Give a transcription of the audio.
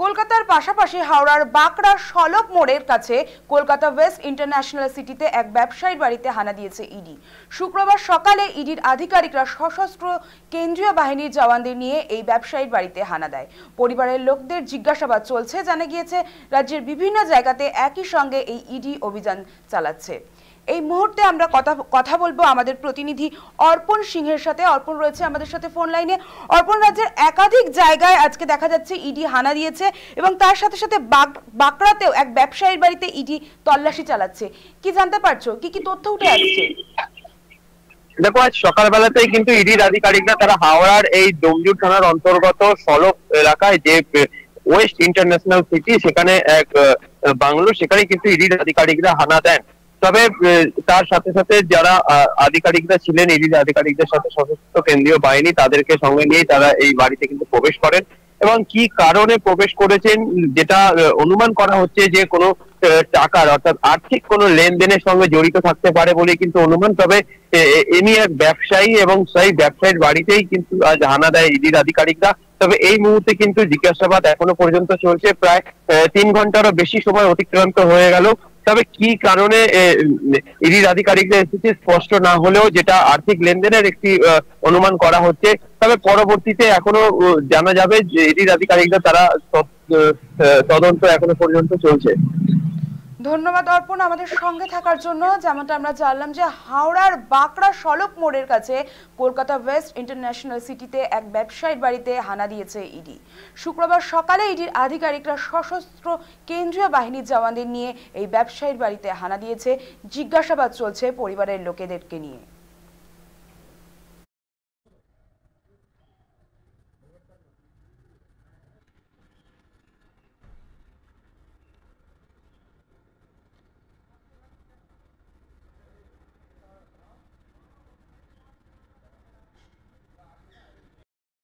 কলকাতার পাশাপাশি হাওড়ার বাঁকড়া সলভ মোড়ের কাছে কলকাতা ওয়েস্ট ইন্টারন্যাশনাল সিটিতে এক ব্যবসায়ীর বাড়িতে হানা দিয়েছে ইডি। শুক্রবার সকালে ইডির আধিকারিকরা সশস্ত্র কেন্দ্রীয় বাহিনীর জওয়ানদের নিয়ে এই ব্যবসায়ীর বাড়িতে হানা দেয়। পরিবারের লোকদের জিজ্ঞাসাবাদ চলছে। জানা গিয়েছে রাজ্যের বিভিন্ন জায়গাতে একই সঙ্গে এই ইডি অভিযান চালাচ্ছে। এই মুহূর্তে আমরা কথা বলবো আমাদের প্রতিনিধি অর্পণ সিংহের সাথে। অর্পণ রয়েছে আমাদের সাথে ফোন লাইনে। অর্পণ, রাজ্যের একাধিক জায়গায় আজকে দেখা যাচ্ছে ইডি হানা দিয়েছে এবং তার সাথে সাথে বাঁকড়াতেও এক ব্যবসায়ীর বাড়িতে ইডি তল্লাশি চালাচ্ছে। কি জানতে পারছো, কি কি তথ্য উঠে আসছে? দেখো, আজ সকালবেলাতেই কিন্তু ইডির আধিকারিকরা তারা হাওড়ার এই ডোমজুর থানার অন্তর্গত সলভ এলাকায় যে ওয়েস্ট ইন্টারন্যাশনাল সিটি, সেখানে এক বাংলো, সেখানে কিন্তু ইডির আধিকারিকরা হানা দেন। তবে তার সাথে সাথে যারা আধিকারিকরা ছিলেন, ইডির আধিকারিকদের সাথে সশস্ত্র কেন্দ্রীয় বাহিনী, তাদেরকে সঙ্গে নিয়ে তারা এই বাড়িতে কিন্তু প্রবেশ করেন এবং কি কারণে প্রবেশ করেছেন যেটা অনুমান করা হচ্ছে যে কোনো টাকার অর্থাৎ আর্থিক কোনো লেনদেনের সঙ্গে জড়িত থাকতে পারে বলে কিন্তু অনুমান। তবে ইনি এক ব্যবসায়ী এবং সেই ব্যবসায়ীর বাড়িতেই কিন্তু আজ হানা দেয় ইডির আধিকারিকরা। তবে এই মুহূর্তে কিন্তু জিজ্ঞাসাবাদ এখনো পর্যন্ত চলছে, প্রায় 3 ঘন্টারও বেশি সময় অতিক্রান্ত হয়ে গেল। তবে কি কারণে ইডির আধিকারিকরা এসেছে স্পষ্ট না হলেও যেটা আর্থিক লেনদেনের একটি অনুমান করা হচ্ছে। তবে পরবর্তীতে এখনো জানা যাবে যে ইডির আধিকারিকরা তারা তদন্ত এখনো পর্যন্ত চলছে। ধন্যবাদ অর্পণ আমাদের সঙ্গে থাকার জন্য। যেমনটা আমরা জানলাম যে হাওড়ার বাঁকড়া সলভ মোড়ের কাছে কলকাতা ওয়েস্ট ইন্টারন্যাশনাল সিটিতে এক ব্যবসায়ীর বাড়িতে হানা দিয়েছে ইডি। শুক্রবার সকালে ইডির আধিকারিকরা সশস্ত্র কেন্দ্রীয় বাহিনীর জওয়ানদের নিয়ে এই ব্যবসায়ীর বাড়িতে হানা দিয়েছে। জিজ্ঞাসাবাদ চলছে পরিবারের লোকেদেরকে নিয়ে।